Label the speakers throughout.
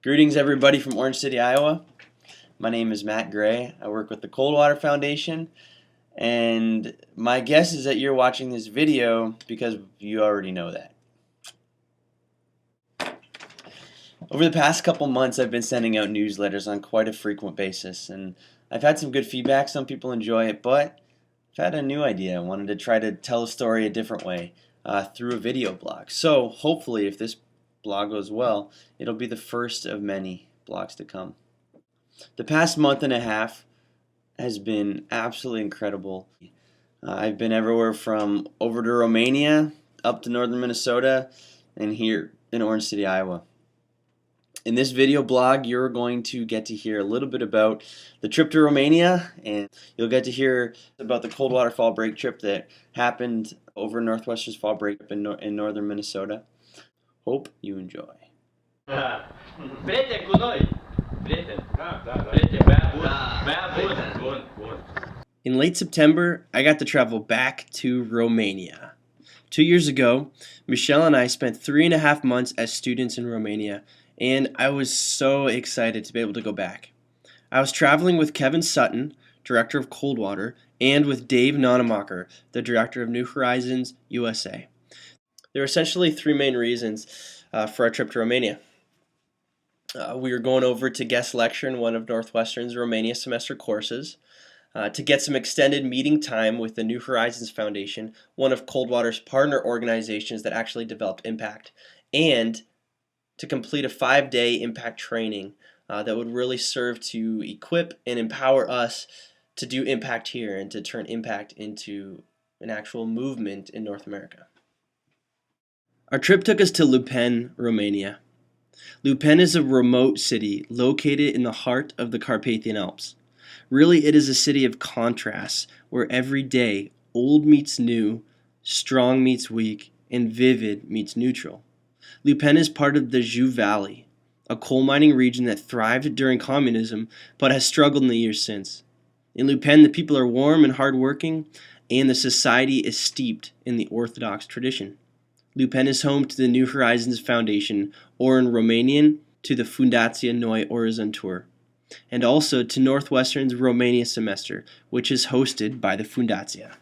Speaker 1: Greetings everybody from Orange City, Iowa. My name is Matt Gray. I work with the Coldwater Foundation, and my guess is that you're watching this video because you already know that. Over the past couple months, I've been sending out newsletters on quite a frequent basis, and I've had some good feedback. Some people enjoy it, but I've had a new idea. I wanted to try to tell a story a different way through a video blog. So hopefully, if this blog goes well, it'll be the first of many blogs to come. The past month and a half has been absolutely incredible. I've been everywhere from over to Romania, up to northern Minnesota, and here in Orange City, Iowa. In this video blog, you're going to get to hear a little bit about the trip to Romania, and you'll get to hear about the Coldwater Fall Break trip that happened over Northwestern's Fall Break in northern Minnesota. Hope you enjoy. In late September, I got to travel back to Romania. 2 years ago, Michelle and I spent 3.5 months as students in Romania, and I was so excited to be able to go back. I was traveling with Kevin Sutton, director of Coldwater, and with Dave Nonemacher, the director of New Horizons USA. There were essentially three main reasons for our trip to Romania. We were going over to guest lecture in one of Northwestern's Romania semester courses, to get some extended meeting time with the New Horizons Foundation, one of Coldwater's partner organizations that actually developed Impact, and to complete a 5-day Impact training that would really serve to equip and empower us to do Impact here and to turn Impact into an actual movement in North America. Our trip took us to Lupen, Romania. Lupen is a remote city located in the heart of the Carpathian Alps. Really, it is a city of contrasts where every day old meets new, strong meets weak, and vivid meets neutral. Lupen is part of the Jiu Valley, a coal mining region that thrived during communism but has struggled in the years since. In Lupen, the people are warm and hardworking, and the society is steeped in the Orthodox tradition. Lupen is home to the New Horizons Foundation, or in Romanian, to the Fundația Noi Orizontur, and also to Northwestern's Romania semester, which is hosted by the Fundația.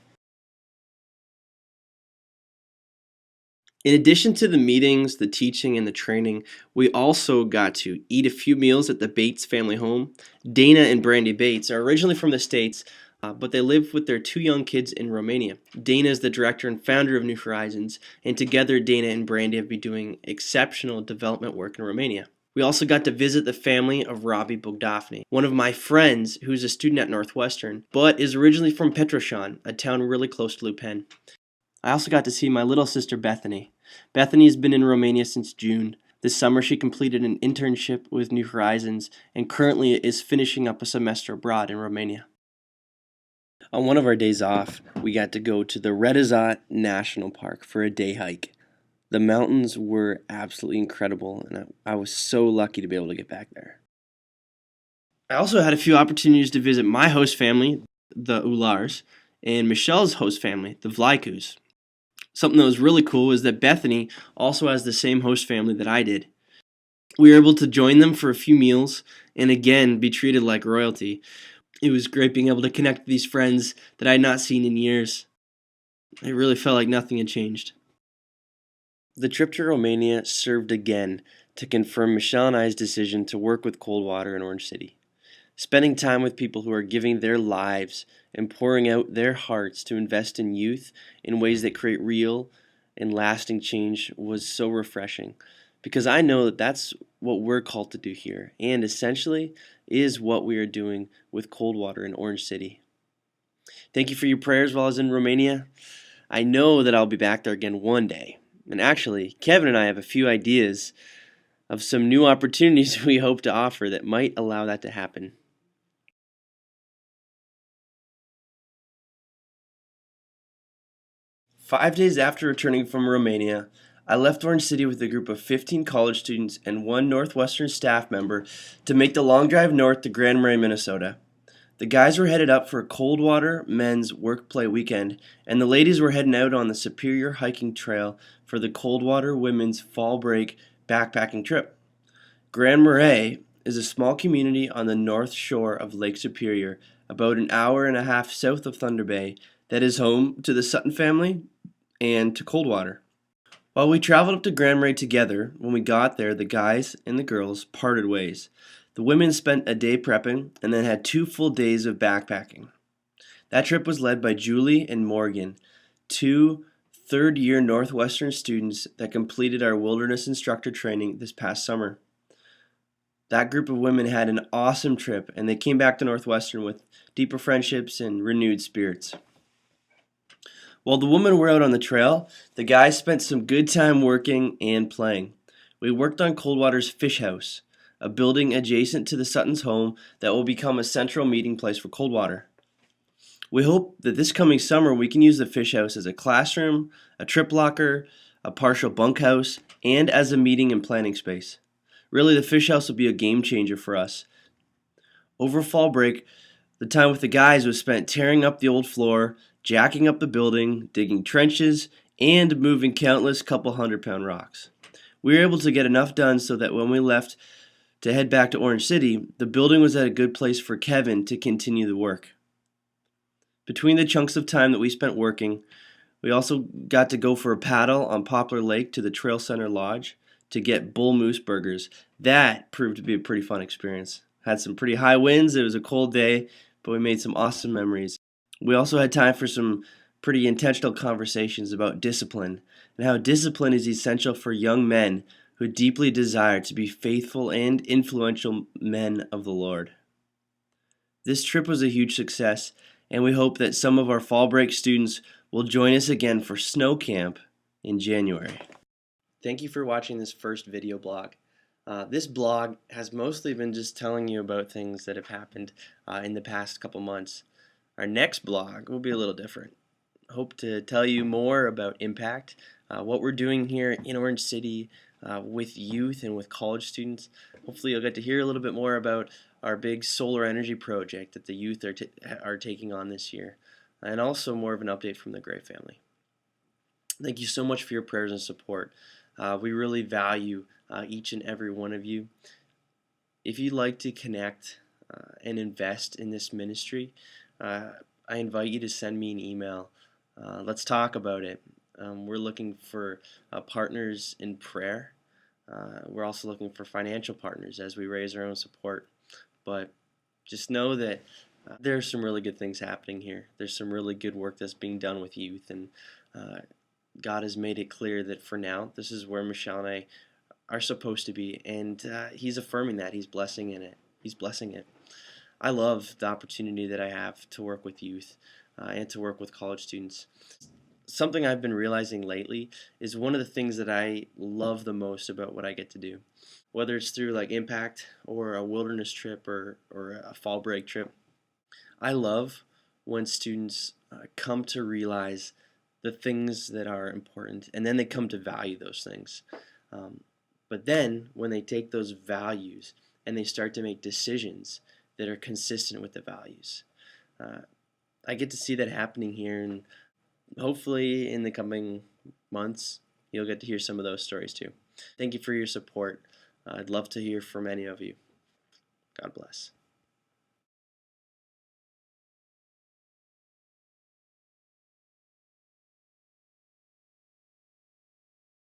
Speaker 1: In addition to the meetings, the teaching, and the training, we also got to eat a few meals at the Bates family home. Dana and Brandy Bates are originally from the States, but they live with their 2 young kids in Romania. Dana is the director and founder of New Horizons, and together Dana and Brandy have been doing exceptional development work in Romania. We also got to visit the family of Robbie Bogdafni, one of my friends who's a student at Northwestern, but is originally from Petroșani, a town really close to Lupen. I also got to see my little sister Bethany. Bethany has been in Romania since June. This summer she completed an internship with New Horizons and currently is finishing up a semester abroad in Romania. On one of our days off, we got to go to the Redizat National Park for a day hike. The mountains were absolutely incredible, and I was so lucky to be able to get back there. I also had a few opportunities to visit my host family, the Ulars, and Michelle's host family, the Vlaikus. Something that was really cool is that Bethany also has the same host family that I did. We were able to join them for a few meals and again be treated like royalty. It was great being able to connect with these friends that I had not seen in years. It really felt like nothing had changed. The trip to Romania served again to confirm Michelle and I's decision to work with Coldwater in Orange City. Spending time with people who are giving their lives and pouring out their hearts to invest in youth in ways that create real and lasting change was so refreshing, because I know that that's what we're called to do here, and essentially is what we are doing with Coldwater in Orange City. Thank you for your prayers while I was in Romania. I know that I'll be back there again one day. And actually, Kevin and I have a few ideas of some new opportunities we hope to offer that might allow that to happen. Five days after returning from Romania, I left Orange City with a group of 15 college students and one Northwestern staff member to make the long drive north to Grand Marais, Minnesota. The guys were headed up for a Coldwater men's work-play weekend, and the ladies were heading out on the Superior hiking trail for the Coldwater women's fall break backpacking trip. Grand Marais is a small community on the north shore of Lake Superior, about an hour and a half south of Thunder Bay, that is home to the Sutton family and to Coldwater. While we traveled up to Grand Marais together, when we got there, the guys and the girls parted ways. The women spent a day prepping and then had 2 full days of backpacking. That trip was led by Julie and Morgan, two third-year Northwestern students that completed our wilderness instructor training this past summer. That group of women had an awesome trip, and they came back to Northwestern with deeper friendships and renewed spirits. While the women were out on the trail, the guys spent some good time working and playing. We worked on Coldwater's Fish House, a building adjacent to the Sutton's home that will become a central meeting place for Coldwater. We hope that this coming summer we can use the Fish House as a classroom, a trip locker, a partial bunkhouse, and as a meeting and planning space. Really, the Fish House will be a game changer for us. Over fall break, the time with the guys was spent tearing up the old floor, jacking up the building, digging trenches, and moving countless couple 100-pound rocks. We were able to get enough done so that when we left to head back to Orange City, the building was at a good place for Kevin to continue the work. Between the chunks of time that we spent working, we also got to go for a paddle on Poplar Lake to the Trail Center Lodge to get bull moose burgers. That proved to be a pretty fun experience. Had some pretty high winds, it was a cold day, but we made some awesome memories. We also had time for some pretty intentional conversations about discipline and how discipline is essential for young men who deeply desire to be faithful and influential men of the Lord. This trip was a huge success, and we hope that some of our fall break students will join us again for snow camp in January. Thank you for watching this first video blog. This blog has mostly been just telling you about things that have happened in the past couple months. Our next blog will be a little different. Hope to tell you more about Impact, what we're doing here in Orange City with youth and with college students. Hopefully you'll get to hear a little bit more about our big solar energy project that the youth are taking on this year, and also more of an update from the Gray family. Thank you so much for your prayers and support. We really value each and every one of you. If you'd like to connect and invest in this ministry, I invite you to send me an email. Let's talk about it. We're looking for partners in prayer. We're also looking for financial partners as we raise our own support. But just know that there's some really good things happening here. There's some really good work that's being done with youth, and God has made it clear that for now, this is where Michelle and I are supposed to be, and He's affirming that. He's blessing in it. He's blessing it. I love the opportunity that I have to work with youth and to work with college students. Something I've been realizing lately is one of the things that I love the most about what I get to do. Whether it's through like Impact or a wilderness trip or a fall break trip, I love when students come to realize the things that are important, and then they come to value those things. But then when they take those values and they start to make decisions that are consistent with the values, I get to see that happening here, and hopefully in the coming months you'll get to hear some of those stories too. Thank you for your support. I'd love to hear from any of you. God bless.